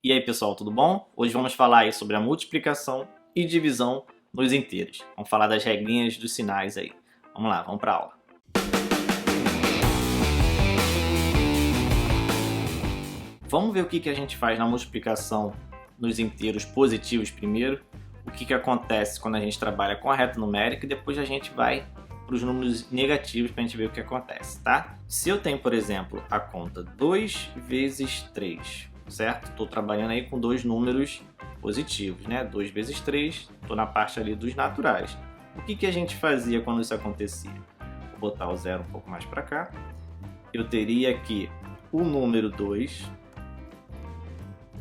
E aí pessoal, tudo bom? Hoje vamos falar aí sobre a multiplicação e divisão nos inteiros. Vamos falar das regrinhas dos sinais aí. Vamos lá, vamos para a aula. Vamos ver o que a gente faz na multiplicação nos inteiros positivos primeiro, o que acontece quando a gente trabalha com a reta numérica e depois a gente vai para os números negativos para a gente ver o que acontece, tá? Se eu tenho, por exemplo, a conta 2 vezes 3, certo? Estou trabalhando aí com dois números positivos, né? 2 vezes 3, estou na parte ali dos naturais. O que a gente fazia quando isso acontecia? Vou botar o zero um pouco mais para cá. Eu teria aqui o número 2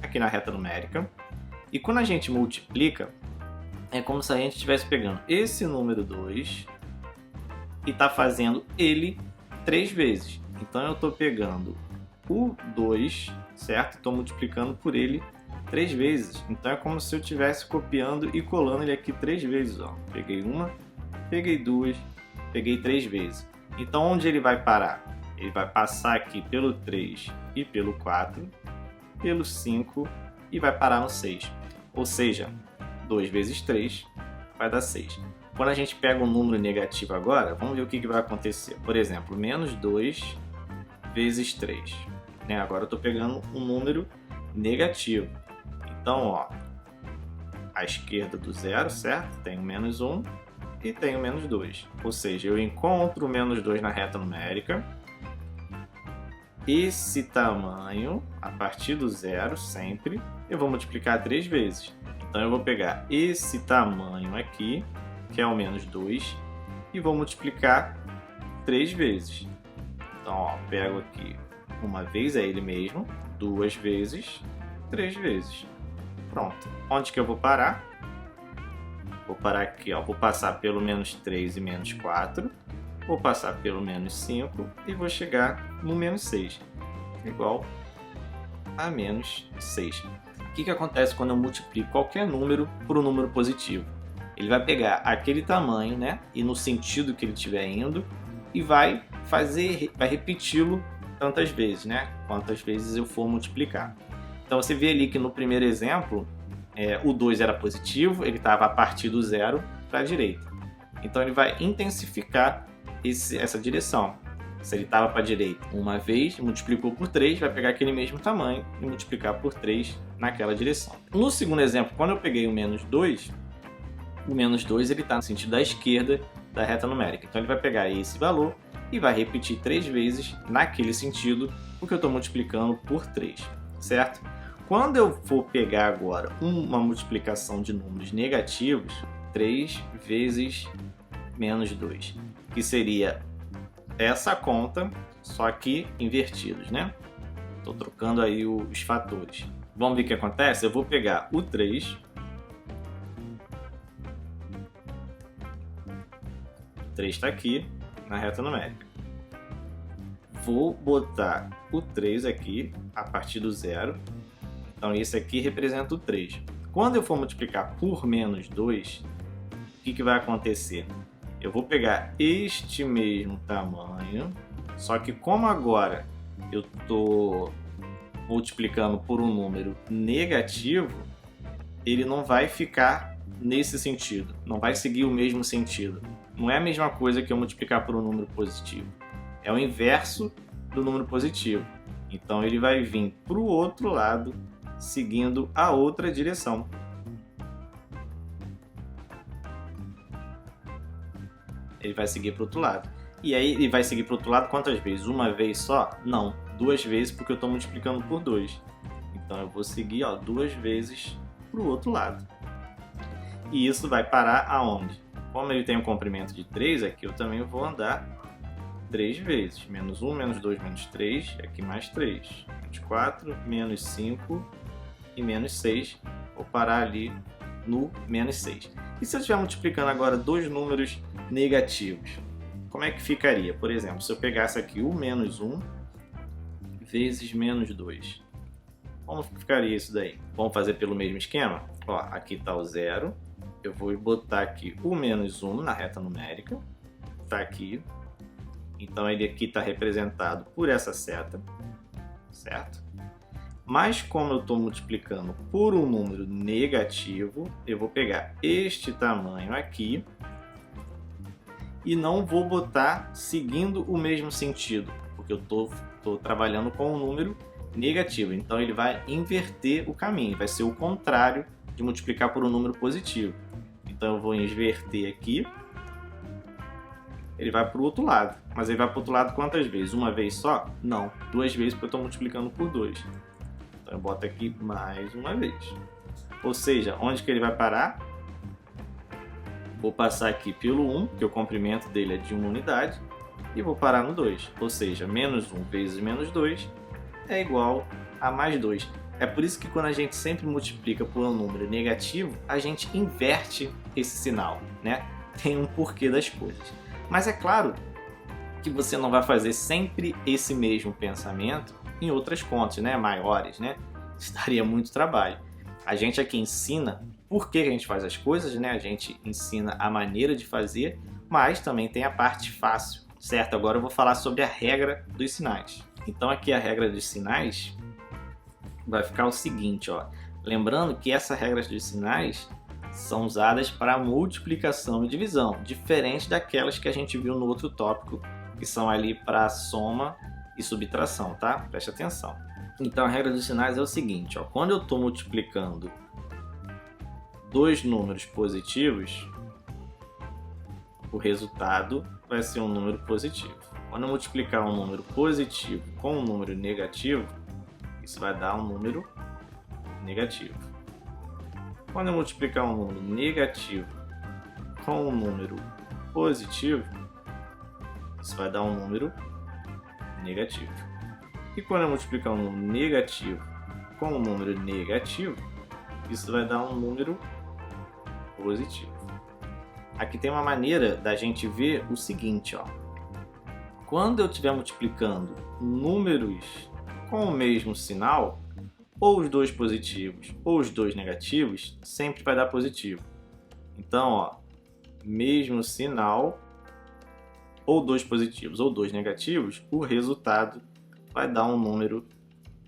aqui na reta numérica. E quando a gente multiplica, é como se a gente estivesse pegando esse número 2 e está fazendo ele 3 vezes. Então eu estou pegando o 2, certo? Estou multiplicando por ele 3 vezes. Então é como se eu estivesse copiando e colando ele aqui 3 vezes. Ó. Peguei uma, peguei duas, peguei 3 vezes. Então onde ele vai parar? Ele vai passar aqui pelo 3 e pelo 4, pelo 5 e vai parar no 6. Ou seja, 2 vezes 3 vai dar 6. Quando a gente pega um número negativo agora, vamos ver o que vai acontecer. Por exemplo, menos 2 vezes 3. Né? Agora eu estou pegando um número negativo. Então, ó, à esquerda do zero, certo? Tem o menos 1 e tem o menos 2. Ou seja, eu encontro o menos 2 na reta numérica. Esse tamanho, a partir do zero, sempre, eu vou multiplicar 3 vezes. Então eu vou pegar esse tamanho aqui, que é o menos 2, e vou multiplicar 3 vezes. Então, ó, pego aqui uma vez é ele mesmo, 2 vezes, 3 vezes. Pronto. Onde que eu vou parar? Vou parar aqui, ó, vou passar pelo menos 3 e menos 4, vou passar pelo menos 5 e vou chegar no menos 6, igual a menos 6. O que acontece quando eu multiplico qualquer número por um número positivo? Ele vai pegar aquele tamanho, né, e no sentido que ele estiver indo, e vai repeti-lo tantas vezes, né, quantas vezes eu for multiplicar. Então você vê ali que no primeiro exemplo, o 2 era positivo, ele estava a partir do zero para a direita. Então ele vai intensificar essa direção. Se ele estava para a direita uma vez, multiplicou por 3, vai pegar aquele mesmo tamanho e multiplicar por 3 naquela direção. No segundo exemplo, quando eu peguei o menos 2 ele está no sentido da esquerda da reta numérica. Então ele vai pegar esse valor e vai repetir 3 vezes naquele sentido, porque eu estou multiplicando por 3, certo? Quando eu for pegar agora uma multiplicação de números negativos, 3 vezes menos 2, que seria essa conta, só que invertidos, né? Estou trocando aí os fatores. Vamos ver o que acontece? Eu vou pegar o 3, o 3 está aqui na reta numérica. Vou botar o 3 aqui a partir do zero. Então esse aqui representa o 3. Quando eu for multiplicar por menos 2, o que vai acontecer? Eu vou pegar este mesmo tamanho, só que como agora eu estou multiplicando por um número negativo, ele não vai ficar nesse sentido, não vai seguir o mesmo sentido. Não é a mesma coisa que eu multiplicar por um número positivo. É o inverso do número positivo. Então ele vai vir para o outro lado, seguindo a outra direção. Ele vai seguir para o outro lado. E aí ele vai seguir para o outro lado quantas vezes? Uma vez só? Não, 2 vezes, porque eu estou multiplicando por 2. Então eu vou seguir 2 vezes para o outro lado. E isso vai parar aonde? Como ele tem um comprimento de 3, aqui eu também vou andar 3 vezes. Menos 1, menos 2, menos 3, aqui mais 3. Menos 4, menos 5 e menos 6. Vou parar ali no menos 6. E se eu estiver multiplicando agora dois números negativos, como é que ficaria? Por exemplo, se eu pegasse aqui o menos 1 vezes menos 2. Como ficaria isso daí? Vamos fazer pelo mesmo esquema? Ó, aqui está o zero. Eu vou botar aqui o menos 1 na reta numérica. Está aqui. Então ele aqui está representado por essa seta, certo? Mas como eu estou multiplicando por um número negativo, eu vou pegar este tamanho aqui e não vou botar seguindo o mesmo sentido, porque eu estou trabalhando com um número negativo. Então ele vai inverter o caminho, vai ser o contrário de multiplicar por um número positivo. Então eu vou inverter aqui, ele vai para o outro lado. Mas ele vai para o outro lado quantas vezes? Uma vez só? Não, duas vezes, porque eu estou multiplicando por 2. Então eu boto aqui mais uma vez. Ou seja, onde que ele vai parar? Vou passar aqui pelo 1, que o comprimento dele é de 1 unidade, e vou parar no 2. Ou seja, menos 1 vezes menos 2 é igual a mais 2. É por isso que quando a gente sempre multiplica por um número negativo, a gente inverte esse sinal, né? Tem um porquê das coisas. Mas é claro que você não vai fazer sempre esse mesmo pensamento em outras contas, né, maiores, né? Estaria muito trabalho. A gente aqui ensina por que a gente faz as coisas, né? A gente ensina a maneira de fazer, mas também tem a parte fácil, certo? Agora eu vou falar sobre a regra dos sinais. Então aqui a regra dos sinais vai ficar o seguinte, ó. Lembrando que essas regras dos sinais são usadas para multiplicação e divisão, diferente daquelas que a gente viu no outro tópico, que são ali para soma e subtração, tá? Preste atenção. Então a regra dos sinais é o seguinte, ó, quando eu estou multiplicando dois números positivos, o resultado vai ser um número positivo. Quando eu multiplicar um número positivo com um número negativo, isso vai dar um número negativo. Quando eu multiplicar um número negativo com um número positivo, isso vai dar um número negativo. E quando eu multiplicar um número negativo com um número negativo, isso vai dar um número positivo. Aqui tem uma maneira da gente ver o seguinte, ó. Quando eu estiver multiplicando números com o mesmo sinal, ou os dois positivos ou os dois negativos, sempre vai dar positivo. Então, ó, mesmo sinal, ou dois positivos ou dois negativos, o resultado vai dar um número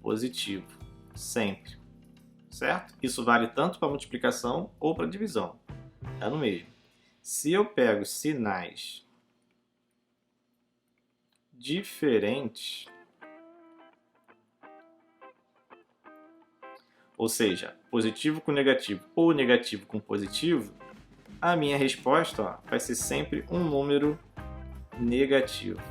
positivo, sempre, certo? Isso vale tanto para multiplicação ou para divisão, é no mesmo. Se eu pego sinais diferentes, ou seja, positivo com negativo ou negativo com positivo, a minha resposta, ó, vai ser sempre um número negativo.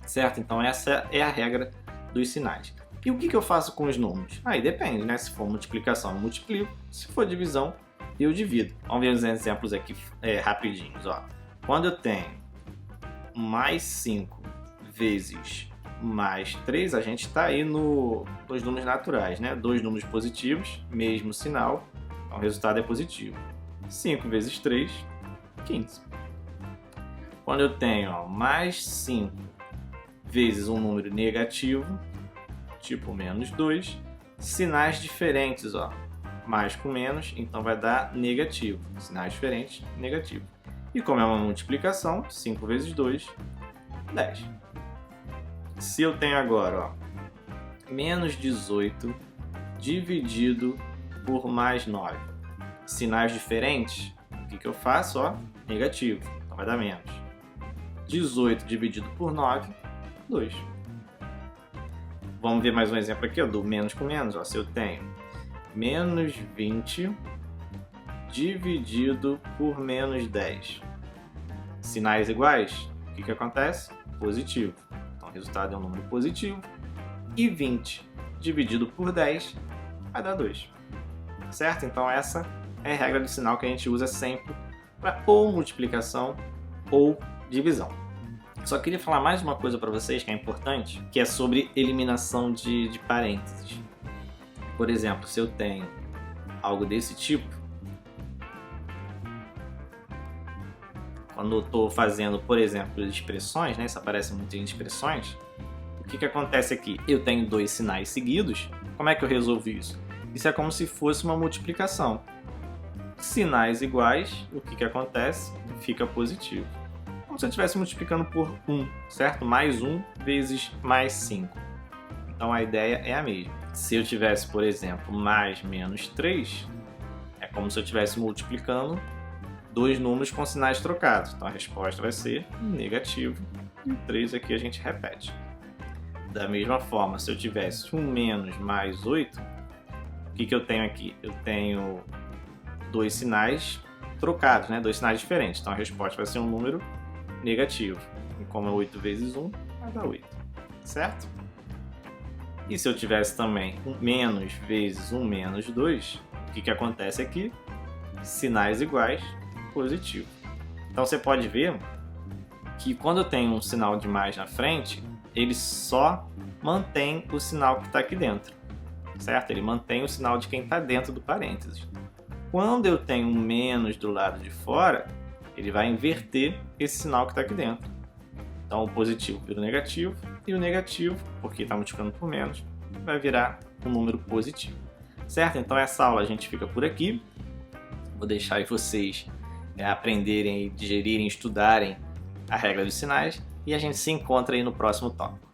Certo? Então essa é a regra dos sinais. E o que eu faço com os números? Aí depende, né? Se for multiplicação, eu multiplico. Se for divisão, eu divido. Vamos ver os exemplos aqui rapidinhos. Ó. Quando eu tenho mais 5 vezes mais 3, a gente está aí nos números naturais, né? Dois números positivos, mesmo sinal, então o resultado é positivo. 5 vezes 3, 15. Quando eu tenho, ó, mais 5 vezes um número negativo, tipo menos 2, sinais diferentes, ó, mais com menos, então vai dar negativo. Sinais diferentes, negativo. E como é uma multiplicação, 5 vezes 2, 10. Se eu tenho agora, ó, menos 18 dividido por mais 9, sinais diferentes, o que eu faço? Ó, negativo, então vai dar menos. 18 dividido por 9, 2. Vamos ver mais um exemplo aqui, ó, do menos com menos. Ó. Se eu tenho menos 20 dividido por menos 10, sinais iguais, o que acontece? Positivo. Então o resultado é um número positivo. E 20 dividido por 10 vai dar 2. Certo? Então essa é a regra do sinal que a gente usa sempre para ou multiplicação ou divisão. Só queria falar mais uma coisa para vocês que é importante, que é sobre eliminação de parênteses. Por exemplo, se eu tenho algo desse tipo, quando eu estou fazendo, por exemplo, expressões, né, isso aparece muito em expressões, o que acontece aqui? Eu tenho dois sinais seguidos, como é que eu resolvo isso? Isso é como se fosse uma multiplicação. Sinais iguais, o que acontece? Fica positivo. Como se eu estivesse multiplicando por 1, certo? Mais 1 vezes mais 5. Então a ideia é a mesma. Se eu tivesse, por exemplo, mais menos 3, é como se eu estivesse multiplicando dois números com sinais trocados. Então a resposta vai ser negativo. E o 3 aqui a gente repete. Da mesma forma, se eu tivesse um menos mais 8, o que eu tenho aqui? Eu tenho dois sinais trocados, né? Dois sinais diferentes. Então a resposta vai ser um número negativo. E como é 8 vezes 1, vai dar 8. Certo? E se eu tivesse também um menos vezes um menos 2, o que acontece aqui? Sinais iguais, positivo. Então você pode ver que quando eu tenho um sinal de mais na frente, ele só mantém o sinal que está aqui dentro, certo? Ele mantém o sinal de quem está dentro do parênteses. Quando eu tenho um menos do lado de fora, ele vai inverter esse sinal que está aqui dentro. Então o positivo vira o negativo, e o negativo, porque está multiplicando por menos, vai virar um número positivo. Certo? Então essa aula a gente fica por aqui. Vou deixar aí vocês aprenderem, digerirem, estudarem a regra dos sinais, e a gente se encontra aí no próximo tópico.